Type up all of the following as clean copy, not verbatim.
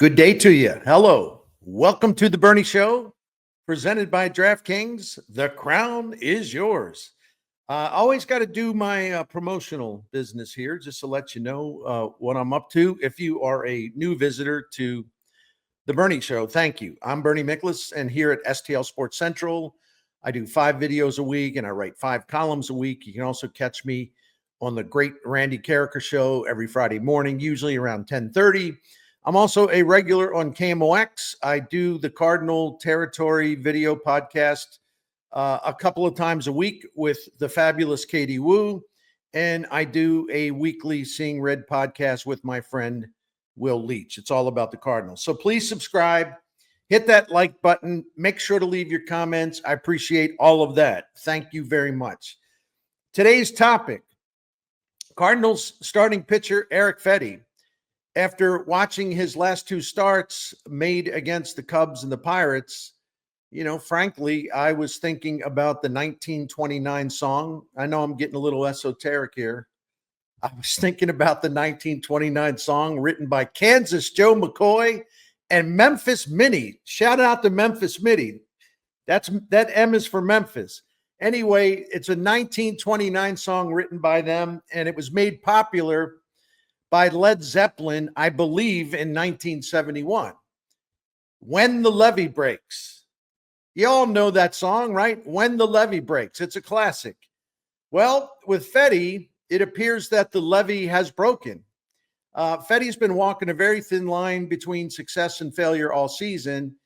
Good day to you. Hello. Welcome to the Bernie Show, presented by DraftKings. The crown is yours. Always got to do my promotional business here just to let you know what I'm up to. If you are a new visitor to the Bernie Show, thank you. I'm Bernie Miklasz, and here at STL Sports Central, I do 5 videos a week and I write 5 columns a week. You can also catch me on the great Randy Carricker Show every Friday morning, usually around 10:30. I'm also a regular on KMOX. I do the Cardinal Territory video podcast a couple of times a week with the fabulous Katie Wu. And I do a weekly Seeing Red podcast with my friend Will Leach. It's all about the Cardinals. So please subscribe, hit that like button, make sure to leave your comments. I appreciate all of that. Thank you very much. Today's topic, Cardinals starting pitcher Erick Fedde. After watching his last 2 starts made against the Cubs and the Pirates, frankly, I was thinking about the 1929 song. I know I'm getting a little esoteric here. I was thinking about the 1929 song written by Kansas Joe McCoy and Memphis Minnie. Shout out to Memphis Minnie. That M is for Memphis. Anyway, it's a 1929 song written by them, and it was made popular by Led Zeppelin, I believe, in 1971. When the Levee Breaks. You all know that song, right? When the Levee Breaks. It's a classic. Well, with Fedde, it appears that the levee has broken. Fedde's been walking a very thin line between success and failure all season.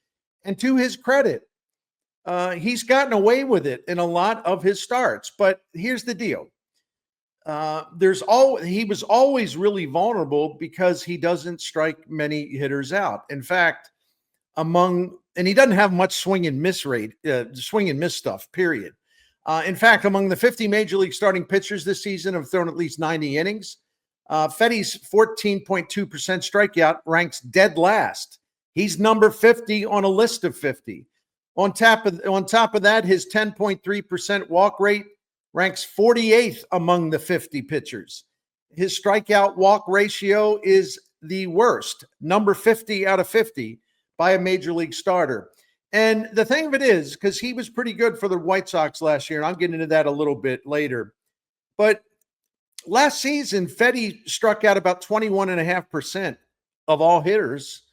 And to his credit, he's gotten away with it in a lot of his starts. But here's the deal. He was always really vulnerable because he doesn't strike many hitters out. In fact, and he doesn't have much swing and miss stuff, period. In fact, among the 50 major league starting pitchers this season have thrown at least 90 innings. Fedde's 14.2% strikeout ranks dead last. He's number 50 on a list of 50. On top of that, his 10.3% walk rate ranks 48th among the 50 pitchers. His strikeout walk ratio is the worst, number 50 out of 50 by a major league starter. And the thing of it is, because he was pretty good for the White Sox last year, and I'll get into that a little bit later. But last season, Fedde struck out about 21.5% of all hitters,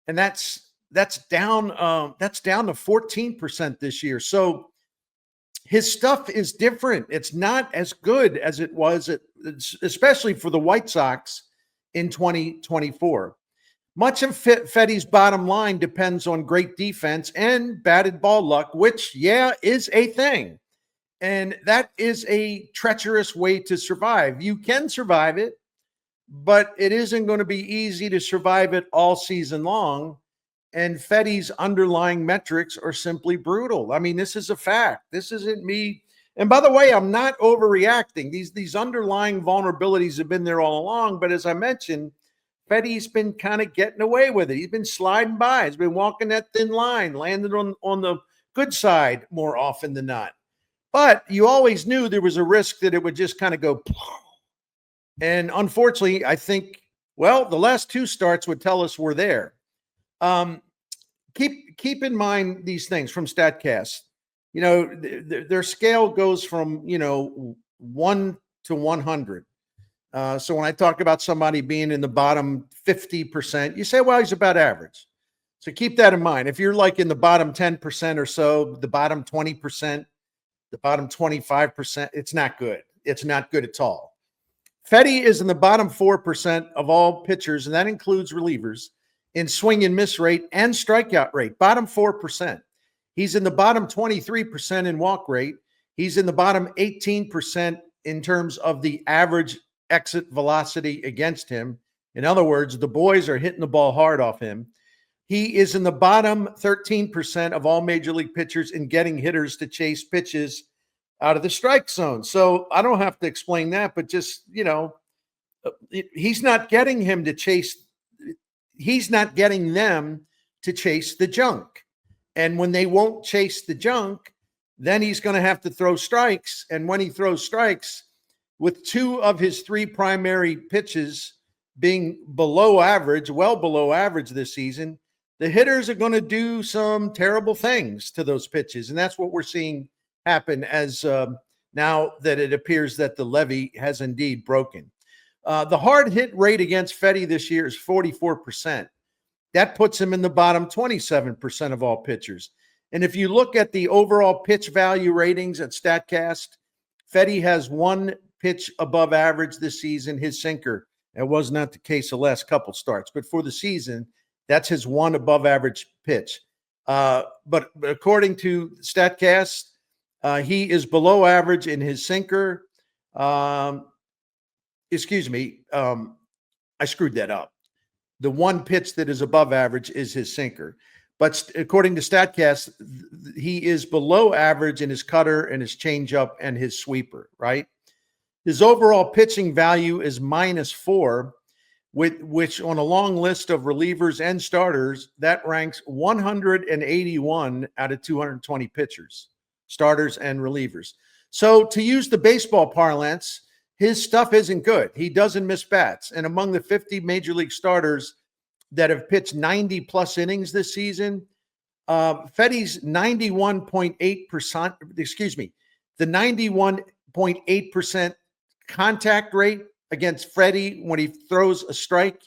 and that's down to 14% this year. So his stuff is different. It's not as good as it was, especially for the White Sox in 2024. Much of Fedde's bottom line depends on great defense and batted ball luck, which, is a thing. And that is a treacherous way to survive. You can survive it, but it isn't going to be easy to survive it all season long. And Fedde's underlying metrics are simply brutal. I mean, this is a fact. This isn't me. And by the way, I'm not overreacting. These underlying vulnerabilities have been there all along. But as I mentioned, Fedde's been kind of getting away with it. He's been sliding by. He's been walking that thin line, landing on the good side more often than not. But you always knew there was a risk that it would just kind of go. And unfortunately, I think, the last 2 starts would tell us we're there. Keep in mind these things from Statcast. Their scale goes from 1 to 100. So when I talk about somebody being in the bottom 50%, you say, well, he's about average. So keep that in mind. If you're like in the bottom 10% or so, the bottom 20%, the bottom 25%, it's not good. It's not good at all. Fedde is in the bottom 4% of all pitchers, and that includes relievers, in swing and miss rate and strikeout rate, bottom 4%. He's in the bottom 23% in walk rate. He's in the bottom 18% in terms of the average exit velocity against him. In other words, the boys are hitting the ball hard off him. He is in the bottom 13% of all major league pitchers in getting hitters to chase pitches out of the strike zone. So I don't have to explain that, but just, he's not getting them to chase the junk. And when they won't chase the junk, then he's going to have to throw strikes. And when he throws strikes, with 2 of his 3 primary pitches being below average, well below average this season, the hitters are going to do some terrible things to those pitches. And that's what we're seeing happen as now that it appears that the levee has indeed broken. The hard hit rate against Fedde this year is 44%. That puts him in the bottom 27% of all pitchers. And if you look at the overall pitch value ratings at Statcast, Fedde has one pitch above average this season, his sinker. That was not the case the last couple starts, but for the season, that's his one above average pitch. But according to Statcast, he is below average in his sinker. Excuse me, I screwed that up. The one pitch that is above average is his sinker. But according to Statcast, he is below average in his cutter and his changeup and his sweeper, right? His overall pitching value is -4, which on a long list of relievers and starters, that ranks 181 out of 220 pitchers, starters and relievers. So to use the baseball parlance, his stuff isn't good. He doesn't miss bats. And among the 50 major league starters that have pitched 90 plus innings this season, Fedde's 91.8%, the 91.8% contact rate against Fedde when he throws a strike,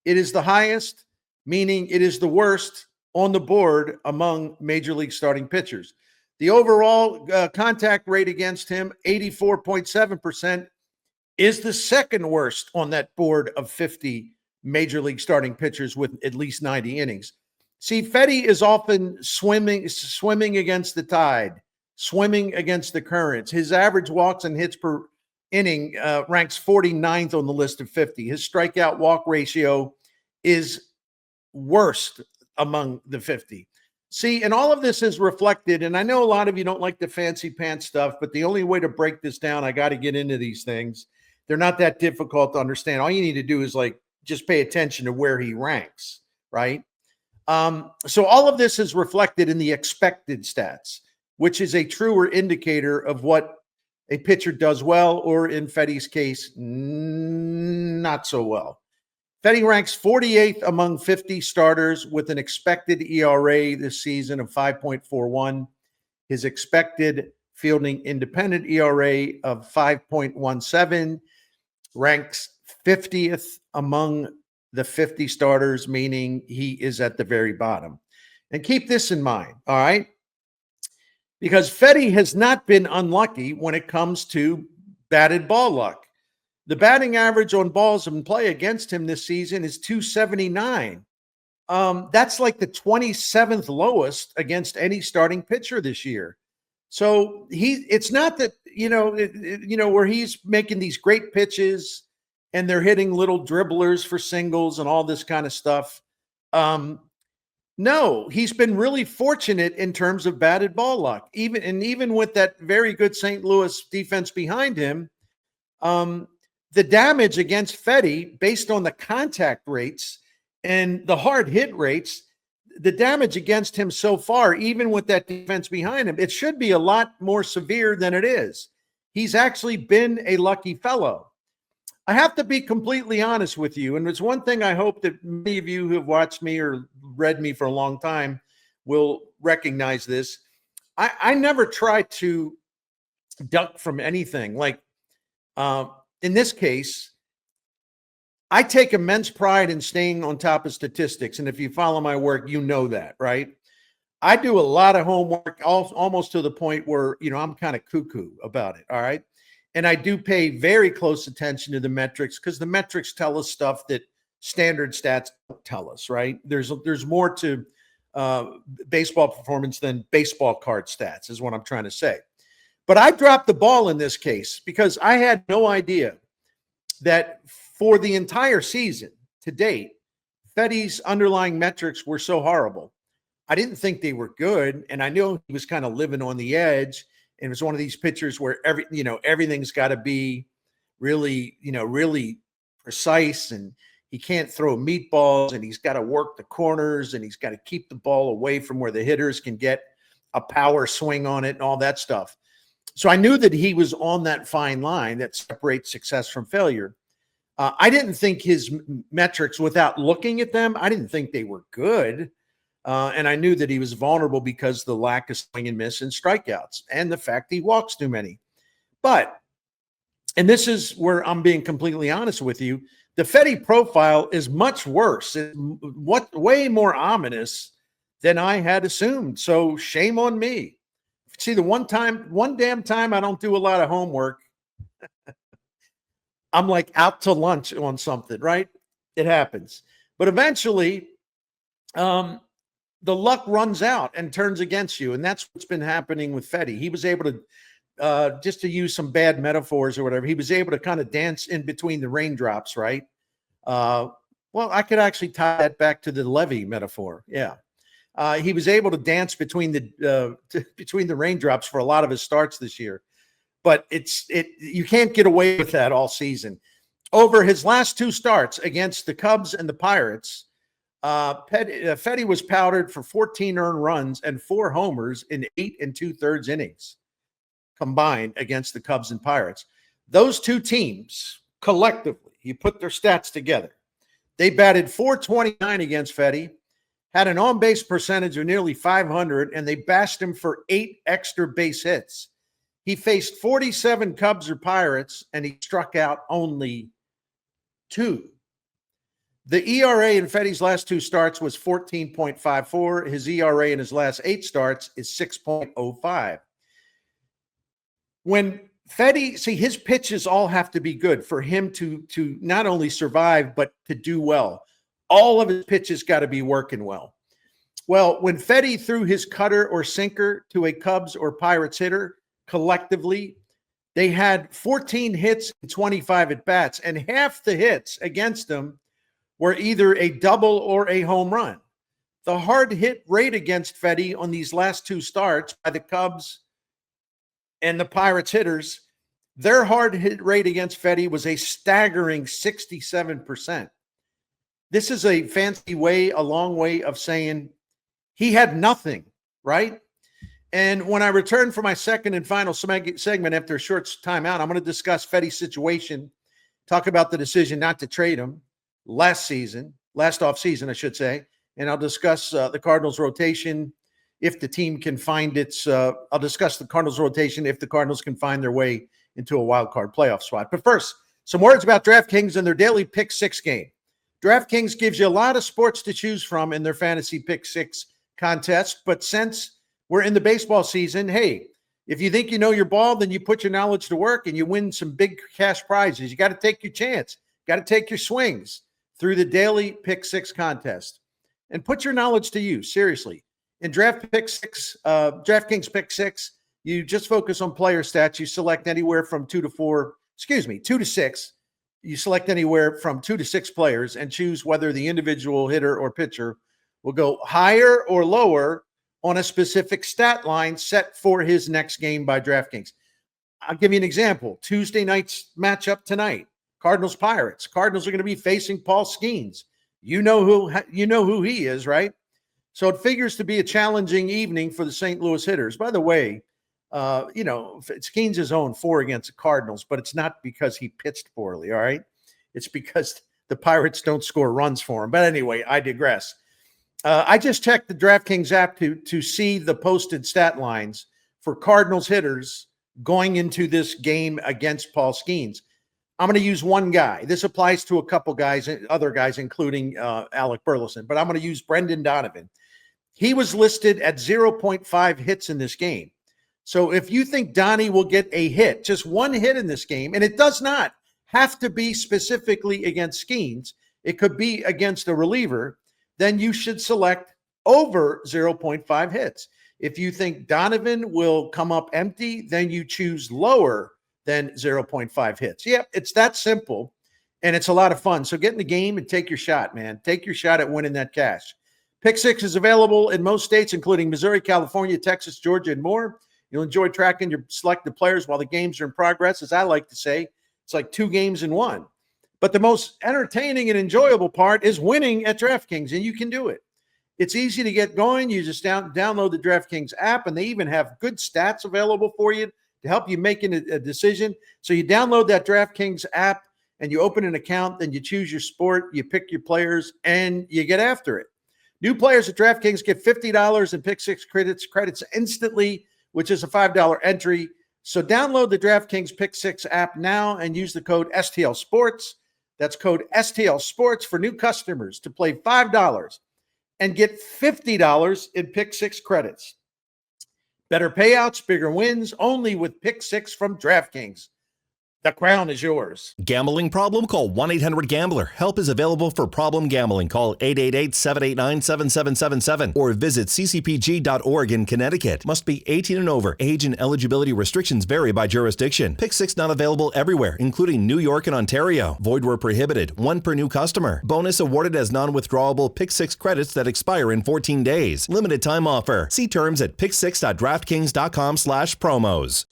it is the highest, meaning it is the worst on the board among major league starting pitchers. The overall contact rate against him, 84.7%, is the second worst on that board of 50 major league starting pitchers with at least 90 innings. See, Fedde is often swimming against the tide, swimming against the currents. His average walks and hits per inning ranks 49th on the list of 50. His strikeout walk ratio is worst among the 50. See, and all of this is reflected, and I know a lot of you don't like the fancy pants stuff, but the only way to break this down, I got to get into these things. They're not that difficult to understand. All you need to do is just pay attention to where he ranks, right? So all of this is reflected in the expected stats, which is a truer indicator of what a pitcher does well, or in Fedde's case, not so well. Fedde ranks 48th among 50 starters with an expected ERA this season of 5.41. His expected fielding independent ERA of 5.17 ranks 50th among the 50 starters, meaning he is at the very bottom. And keep this in mind, all right? Because Fedde has not been unlucky when it comes to batted ball luck. The batting average on balls in play against him this season is 279. That's like the 27th lowest against any starting pitcher this year. So it's not that, where he's making these great pitches and they're hitting little dribblers for singles and all this kind of stuff. No, he's been really fortunate in terms of batted ball luck. Even with that very good St. Louis defense behind him, the damage against Fedde, based on the contact rates and the hard hit rates, the damage against him so far, even with that defense behind him, it should be a lot more severe than it is. He's actually been a lucky fellow. I have to be completely honest with you, and it's one thing I hope that many of you who have watched me or read me for a long time will recognize this. I never try to duck from anything. In this case, I take immense pride in staying on top of statistics, and if you follow my work, you know that, right? I do a lot of homework, almost to the point where, I'm kind of cuckoo about it, all right? And I do pay very close attention to the metrics, because the metrics tell us stuff that standard stats don't tell us, right? There's more to baseball performance than baseball card stats, is what I'm trying to say. But I dropped the ball in this case because I had no idea that for the entire season to date, Fedde's underlying metrics were so horrible. I didn't think they were good, and I knew he was kind of living on the edge. And it was one of these pitchers where everything's got to be really, really precise, and he can't throw meatballs, and he's got to work the corners, and he's got to keep the ball away from where the hitters can get a power swing on it and all that stuff. So I knew that he was on that fine line that separates success from failure. I didn't think his metrics, without looking at them, I didn't think they were good. And I knew that he was vulnerable because the lack of swing and miss and strikeouts and the fact he walks too many. But, and this is where I'm being completely honest with you, the Fedde profile is much worse. It's way more ominous than I had assumed. So shame on me. See, the one damn time I don't do a lot of homework, I'm like out to lunch on something, right? It happens. But eventually, the luck runs out and turns against you. And that's what's been happening with Fedde. He was able to, just to use some bad metaphors or whatever, he was able to kind of dance in between the raindrops, right? Well, I could actually tie that back to the levee metaphor. Yeah. He was able to dance between the raindrops for a lot of his starts this year. But you can't get away with that all season. Over his last 2 starts against the Cubs and the Pirates, Fedde was powdered for 14 earned runs and 4 homers in 8 2/3 innings combined against the Cubs and Pirates. Those 2 teams collectively, you put their stats together, they batted .429 against Fedde, had an on-base percentage of nearly .500, and they bashed him for 8 extra base hits. He faced 47 Cubs or Pirates, and he struck out only 2. The ERA in Fedde's last 2 starts was 14.54. His ERA in his last 8 starts is 6.05. When Fedde, see, his pitches all have to be good for him to not only survive, but to do well. All of his pitches got to be working well. Well, when Fedde threw his cutter or sinker to a Cubs or Pirates hitter, collectively, they had 14 hits and 25 at-bats, and half the hits against them were either a double or a home run. The hard hit rate against Fedde on these last 2 starts by the Cubs and the Pirates hitters, their hard hit rate against Fedde was a staggering 67%. This is a fancy way, a long way of saying he had nothing, right? And when I return for my second and final segment after a short timeout, I'm going to discuss Fedde's situation, talk about the decision not to trade him last offseason, I should say, and I'll discuss the Cardinals rotation if the team can find I'll discuss the Cardinals rotation if the Cardinals can find their way into a wild card playoff spot. But first, some words about DraftKings and their daily Pick 6 game. DraftKings gives you a lot of sports to choose from in their fantasy Pick 6 contest, but since we're in the baseball season, hey, if you think you know your ball, then you put your knowledge to work and you win some big cash prizes. You got to take your chance, got to take your swings through the daily Pick 6 contest and put your knowledge to use. Seriously. In DraftKings Pick 6, you just focus on player stats. You select anywhere from 2 to 6. You select anywhere from 2 to 6 players and choose whether the individual hitter or pitcher will go higher or lower on a specific stat line set for his next game by DraftKings. I'll give you an example. Tuesday night's matchup tonight, Cardinals-Pirates. Cardinals are going to be facing Paul Skeens. You know who he is, right? So it figures to be a challenging evening for the St. Louis hitters. By the way, Skeens is 0-4 against the Cardinals, but it's not because he pitched poorly, all right? It's because the Pirates don't score runs for him. But anyway, I digress. I just checked the DraftKings app to see the posted stat lines for Cardinals hitters going into this game against Paul Skeens. I'm going to use one guy. This applies to a couple guys, other guys, including Alec Burleson, but I'm going to use Brendan Donovan. He was listed at 0.5 hits in this game. So if you think Donnie will get a hit, just one hit in this game, and it does not have to be specifically against Skeens, it could be against a reliever, then you should select over 0.5 hits. If you think Donovan will come up empty, then you choose lower than 0.5 hits. Yeah, it's that simple, and it's a lot of fun. So get in the game and take your shot, man. Take your shot at winning that cash. Pick 6 is available in most states, including Missouri, California, Texas, Georgia, and more. You'll enjoy tracking your selected players while the games are in progress. As I like to say, it's like 2 games in 1. But the most entertaining and enjoyable part is winning at DraftKings, and you can do it. It's easy to get going. You just download the DraftKings app, and they even have good stats available for you to help you make a decision. So you download that DraftKings app, and you open an account, then you choose your sport, you pick your players, and you get after it. New players at DraftKings get $50 in Pick Six credits instantly, which is a $5 entry. So download the DraftKings Pick Six app now and use the code STL Sports. That's code STL Sports for new customers to play $5 and get $50 in Pick Six credits. Better payouts, bigger wins, only with Pick Six from DraftKings. The crown is yours. Gambling problem? Call 1-800-GAMBLER. Help is available for problem gambling. Call 888-789-7777 or visit ccpg.org in Connecticut. Must be 18 and over. Age and eligibility restrictions vary by jurisdiction. Pick Six not available everywhere, including New York and Ontario. Void where prohibited. One per new customer. Bonus awarded as non-withdrawable Pick Six credits that expire in 14 days. Limited time offer. See terms at picksix.draftkings.com/promos.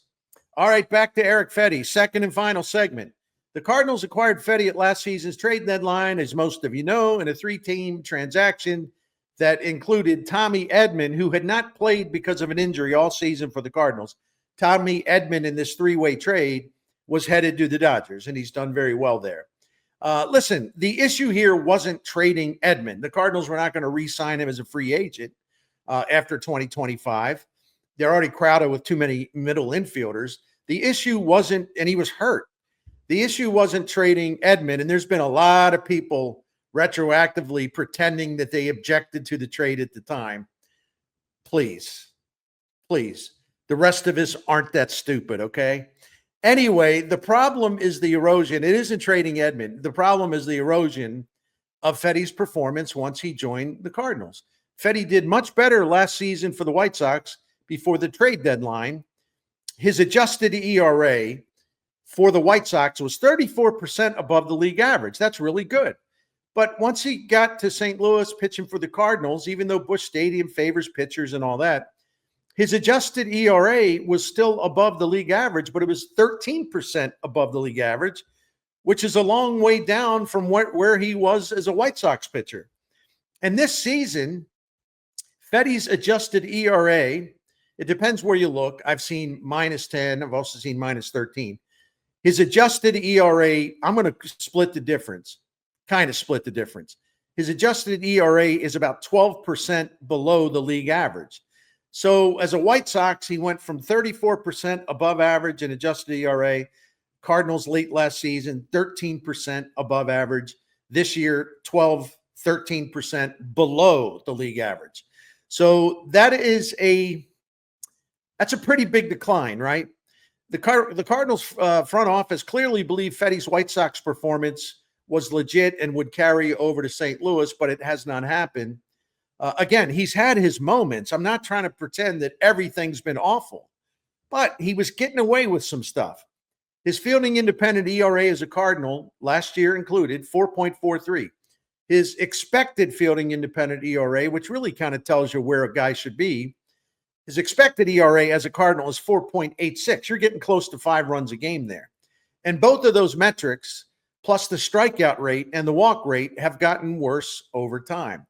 All right, back to Erick Fedde, second and final segment. The Cardinals acquired Fedde at last season's trade deadline, as most of you know, in a 3-team transaction that included Tommy Edman, who had not played because of an injury all season for the Cardinals. Tommy Edman in this 3-way trade was headed to the Dodgers, and he's done very well there. Listen, the issue here wasn't trading Edman. The Cardinals were not going to re-sign him as a free agent after 2025. They're already crowded with too many middle infielders. The issue wasn't, and he was hurt. The issue wasn't trading Edman, and there's been a lot of people retroactively pretending that they objected to the trade at the time. Please. The rest of us aren't that stupid, okay? Anyway, the problem is the erosion. It isn't trading Edman. The problem is the erosion of Fedde's performance once he joined the Cardinals. Fedde did much better last season for the White Sox before the trade deadline. His adjusted ERA for the White Sox was 34% above the league average. That's really good. But once he got to St. Louis pitching for the Cardinals, even though Busch Stadium favors pitchers and all that, his adjusted ERA was still above the league average, but it was 13% above the league average, which is a long way down from where he was as a White Sox pitcher. And this season, Fedde's adjusted ERA, it depends where you look. I've seen -10. I've also seen -13. His adjusted ERA, I'm going to split the difference. His adjusted ERA is about 12% below the league average. So as a White Sox, he went from 34% above average in adjusted ERA. Cardinals late last season, 13% above average. This year, 13% below the league average. So that's a pretty big decline, right? The Cardinals front office clearly believed Fedde's White Sox performance was legit and would carry over to St. Louis, but it has not happened. Again, he's had his moments. I'm not trying to pretend that everything's been awful, but he was getting away with some stuff. His fielding independent ERA as a Cardinal last year included 4.43. His expected fielding independent ERA, which really kind of tells you where a guy should be, his expected ERA as a Cardinal is 4.86. You're getting close to 5 runs a game there. And both of those metrics, plus the strikeout rate and the walk rate, have gotten worse over time.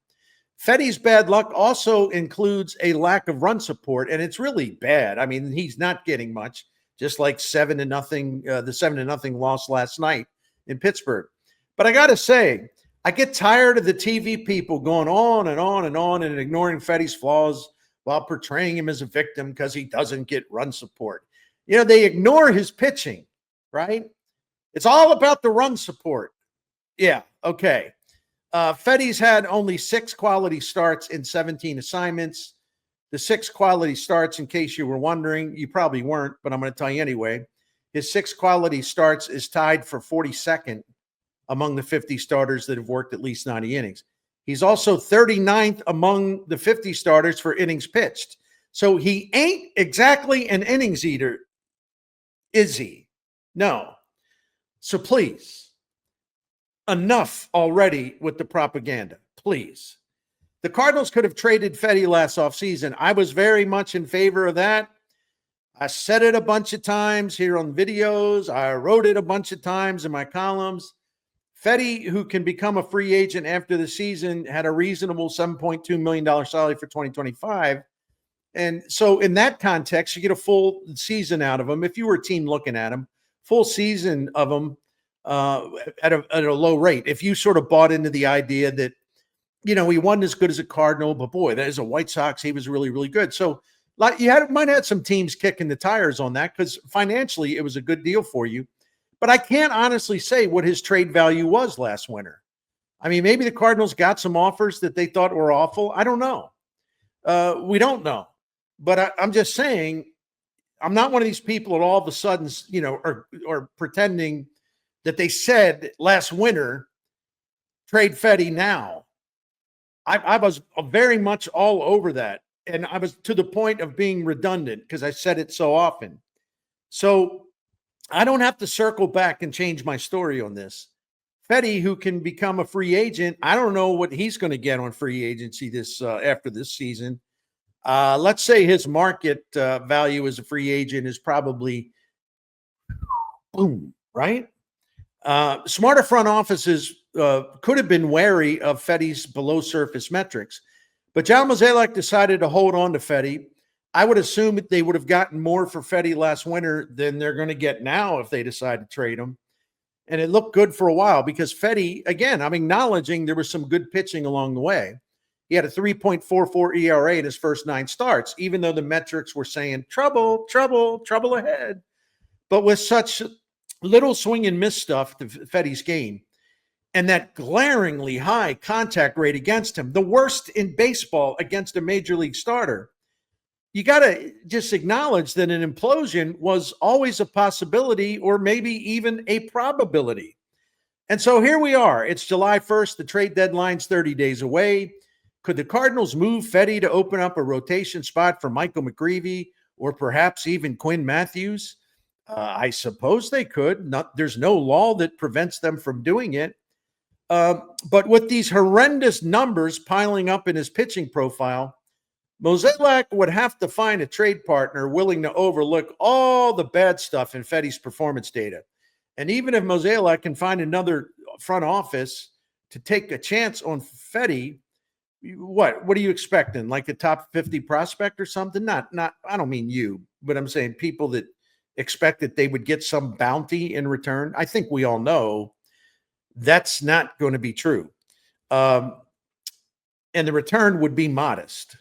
Fedde's bad luck also includes a lack of run support, and it's really bad. I mean, he's not getting much, just like 7-0, the 7-0 loss last night in Pittsburgh. But I got to say, I get tired of the TV people going on and on and on and ignoring Fedde's flaws while portraying him as a victim because he doesn't get run support. You know, they ignore his pitching, right? It's all about the run support. Yeah, okay. Fedde's had only 6 quality starts in 17 assignments. The 6 quality starts, in case you were wondering, you probably weren't, but I'm going to tell you anyway. His 6 quality starts is tied for 42nd among the 50 starters that have worked at least 90 innings. He's also 39th among the 50 starters for innings pitched. So he ain't exactly an innings eater, is he? No. So please, enough already with the propaganda, please. The Cardinals could have traded Fedde last offseason. I was very much in favor of that. I said it a bunch of times here on videos. I wrote it a bunch of times in my columns. Fedde, who can become a free agent after the season, had a reasonable $7.2 million salary for 2025. And so in that context, you get a full season out of him. If you were a team looking at him, full season of him at a low rate. If you sort of bought into the idea that, he wasn't as good as a Cardinal, but boy, that is a White Sox. He was really, really good. So like might have some teams kicking the tires on that because financially it was a good deal for you. But I can't honestly say what his trade value was last winter. I mean, maybe the Cardinals got some offers that they thought were awful. I don't know. We don't know. But I'm just saying, I'm not one of these people that all of a sudden, are pretending that they said last winter, trade Fedde now. I was very much all over that. And I was to the point of being redundant because I said it so often. So I don't have to circle back and change my story on this. Fedde, who can become a free agent, I don't know what he's going to get on free agency after this season. Let's say his market value as a free agent is probably boom, right? Smarter front offices could have been wary of Fedde's below surface metrics, but John Mozeliak decided to hold on to Fedde. I would assume that they would have gotten more for Fedde last winter than they're going to get now if they decide to trade him. And it looked good for a while because Fedde, again, I'm acknowledging there was some good pitching along the way. He had a 3.44 ERA in his first 9 starts, even though the metrics were saying trouble, trouble, trouble ahead. But with such little swing and miss stuff to Fedde's game and that glaringly high contact rate against him, the worst in baseball against a major league starter, you got to just acknowledge that an implosion was always a possibility or maybe even a probability. And so here we are. It's July 1st. The trade deadline's 30 days away. Could the Cardinals move Fedde to open up a rotation spot for Michael McGreevy or perhaps even Quinn Matthews? I suppose they could. There's no law that prevents them from doing it. But with these horrendous numbers piling up in his pitching profile, Mozeliak would have to find a trade partner willing to overlook all the bad stuff in Fedde's performance data. And even if Mozeliak can find another front office to take a chance on Fedde, what are you expecting? Like a top 50 prospect or something? Not, I don't mean you, but I'm saying people that expect that they would get some bounty in return. I think we all know that's not going to be true. And the return would be modest.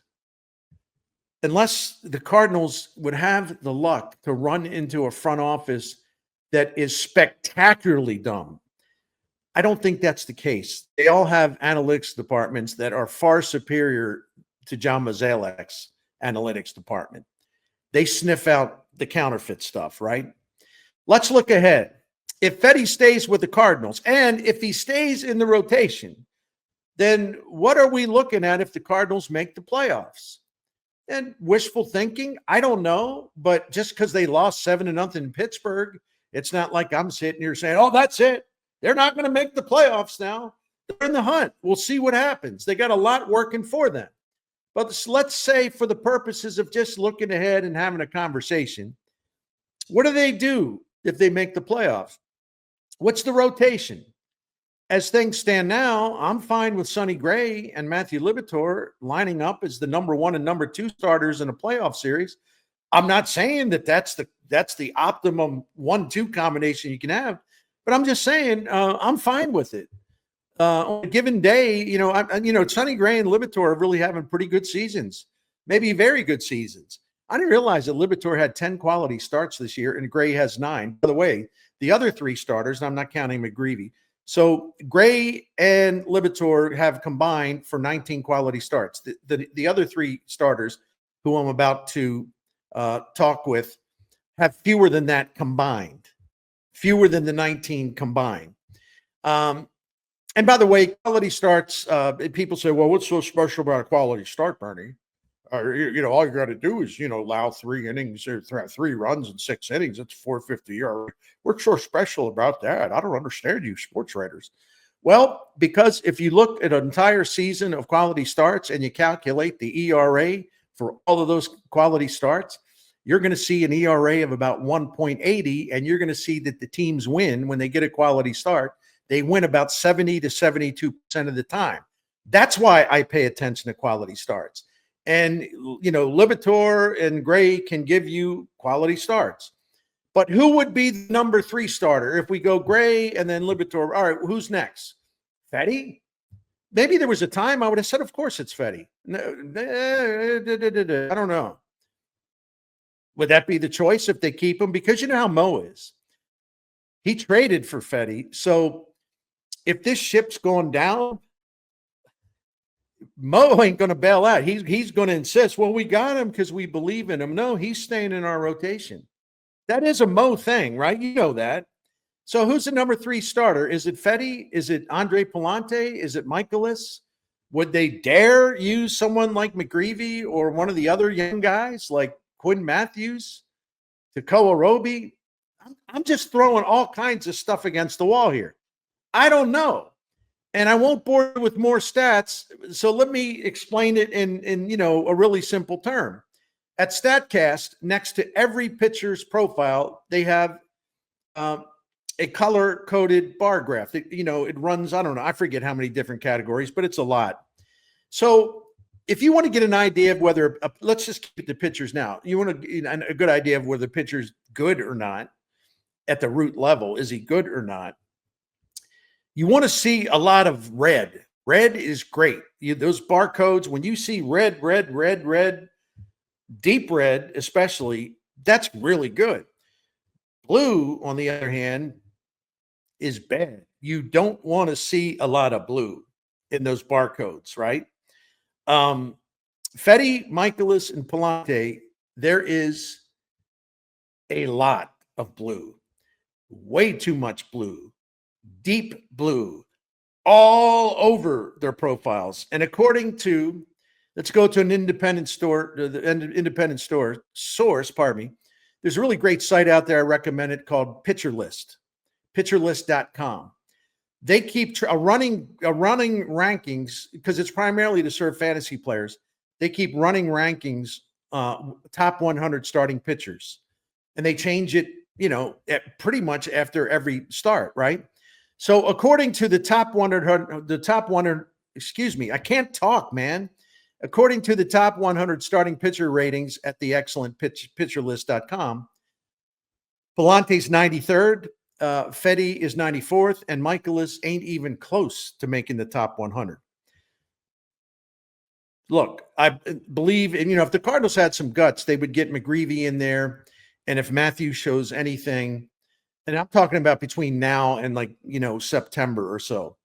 Unless the Cardinals would have the luck to run into a front office that is spectacularly dumb. I don't think that's the case. They all have analytics departments that are far superior to John Mozeliak's analytics department. They sniff out the counterfeit stuff, right? Let's look ahead. If Fedde stays with the Cardinals and if he stays in the rotation, then what are we looking at if the Cardinals make the playoffs? And wishful thinking, I don't know, but just because they lost 7-0 in Pittsburgh, it's not like I'm sitting here saying, oh, that's it. They're not going to make the playoffs now. They're in the hunt. We'll see what happens. They got a lot working for them. But let's say for the purposes of just looking ahead and having a conversation, what do they do if they make the playoffs? What's the rotation? As things stand now, I'm fine with Sonny Gray and Matthew Liberatore lining up as the number 1 and number 2 starters in a playoff series. I'm not saying that that's the optimum 1-2 combination you can have, but I'm just saying I'm fine with it. On a given day, Sonny Gray and Liberatore are really having pretty good seasons, maybe very good seasons. I didn't realize that Liberatore had 10 quality starts this year and Gray has 9. By the way, the other 3 starters, and I'm not counting McGreevy. So Gray and Liberatore have combined for 19 quality starts. The other 3 starters who I'm about to talk with have fewer than that combined, fewer than the 19 combined. And by the way, quality starts, people say, well, what's so special about a quality start, Bernie? All you got to do is, allow 3 innings or 3 runs in 6 innings. It's 450 ERA. What's so special about that? I don't understand you sports writers. Well, because if you look at an entire season of quality starts and you calculate the ERA for all of those quality starts, you're going to see an ERA of about 1.80, and you're going to see that the teams win when they get a quality start. They win about 70 to 72% of the time. That's why I pay attention to quality starts. And, Liberatore and Gray can give you quality starts. But who would be the number 3 starter if we go Gray and then Liberatore? All right, who's next? Fedde? Maybe there was a time I would have said, of course it's Fedde. I don't know. Would that be the choice if they keep him? Because you know how Mo is. He traded for Fedde. So if this ship's going down, Mo ain't going to bail out. He's going to insist, well, we got him because we believe in him. No, he's staying in our rotation. That is a Mo thing, right? You know that. So who's the number 3 starter? Is it Fedde? Is it Andre Palante? Is it Michaelis? Would they dare use someone like McGreevy or one of the other young guys like Quinn Matthews, Tekoa Roby? I'm just throwing all kinds of stuff against the wall here. I don't know. And I won't bore you with more stats. So let me explain it in a really simple term. At Statcast, next to every pitcher's profile, they have a color-coded bar graph. It runs, I don't know, I forget how many different categories, but it's a lot. So if you want to get an idea of whether, let's just keep the pitchers now. You want a good idea of whether the pitcher's good or not at the root level. Is he good or not? You want to see a lot of red. Red is great. Those barcodes, when you see red, deep red especially, that's really good. Blue, on the other hand, is bad. You don't want to see a lot of blue in those barcodes, right? Fedde, Michaelis, and Palante, there is a lot of blue. Way too much blue. Deep blue. All over their profiles. And according to, let's go to an independent source, there's a really great site out there. I recommend it called Pitcher List, pitcherlist.com. They keep running rankings because it's primarily to serve fantasy players. They keep running rankings, top 100 starting pitchers, and they change it, pretty much after every start, right? So according to the top 100, I can't talk, man. According to the top 100 starting pitcher ratings at the excellent pitcherlist.com, Palante's 93rd, Fedde is 94th, and Michaelis ain't even close to making the top 100. Look, I believe, and if the Cardinals had some guts, they would get McGreevy in there. And if Matthew shows anything, and I'm talking about between now and September or so,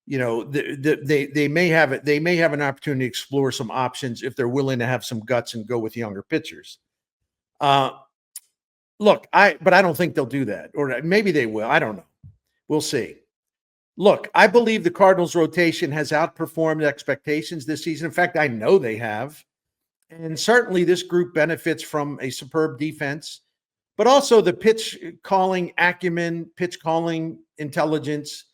they may have it. They may have an opportunity to explore some options if they're willing to have some guts and go with younger pitchers. Look, but I don't think they'll do that, or maybe they will. I don't know. We'll see. Look, I believe the Cardinals rotation has outperformed expectations this season. In fact, I know they have. And certainly this group benefits from a superb defense, but also the pitch calling acumen, pitch calling intelligence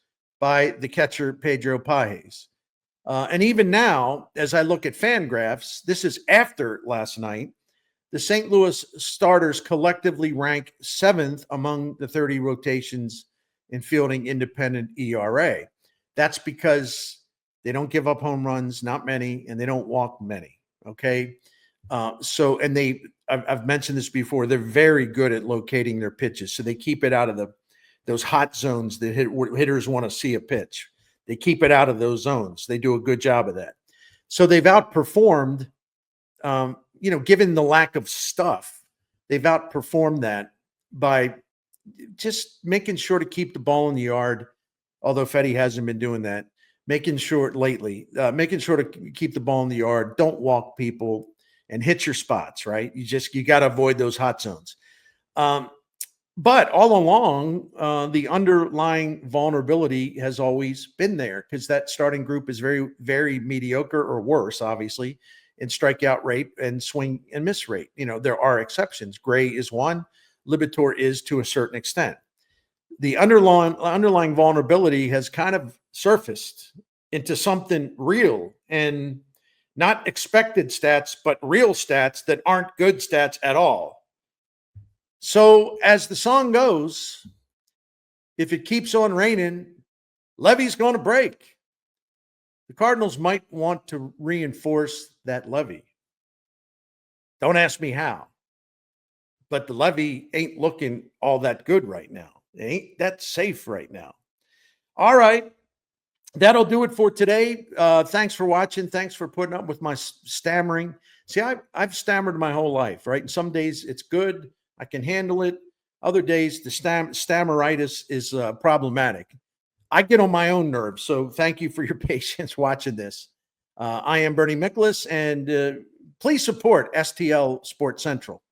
by the catcher, Pedro Pages. And even now, as I look at FanGraphs, this is after last night, the St. Louis starters collectively rank 7th among the 30 rotations in fielding independent ERA. That's because they don't give up home runs, not many, and they don't walk many. Okay. I've mentioned this before, they're very good at locating their pitches. So they keep it out of those hot zones that hitters want to see a pitch. They keep it out of those zones. They do a good job of that. So they've outperformed, given the lack of stuff, they've outperformed that by just making sure to keep the ball in the yard, although Fedde hasn't been doing that, making sure to keep the ball in the yard, don't walk people, and hit your spots, right? You got to avoid those hot zones. But all along, the underlying vulnerability has always been there because that starting group is very, very mediocre or worse, obviously, in strikeout rate and swing and miss rate. There are exceptions. Gray is one. Liberatore is to a certain extent. The underlying vulnerability has kind of surfaced into something real and not expected stats, but real stats that aren't good stats at all. So as the song goes, if it keeps on raining, levee's going to break. The Cardinals might want to reinforce that levee. Don't ask me how. but the levee ain't looking all that good right now. It ain't that safe right now. All right. That'll do it for today. Thanks for watching. Thanks for putting up with my stammering. See, I've stammered my whole life, right? And some days it's good. I can handle it. Other days the stammeritis is problematic. I get on my own nerves. So thank you for your patience watching this. I am Bernie Miklasz, and please support STL Sports Central.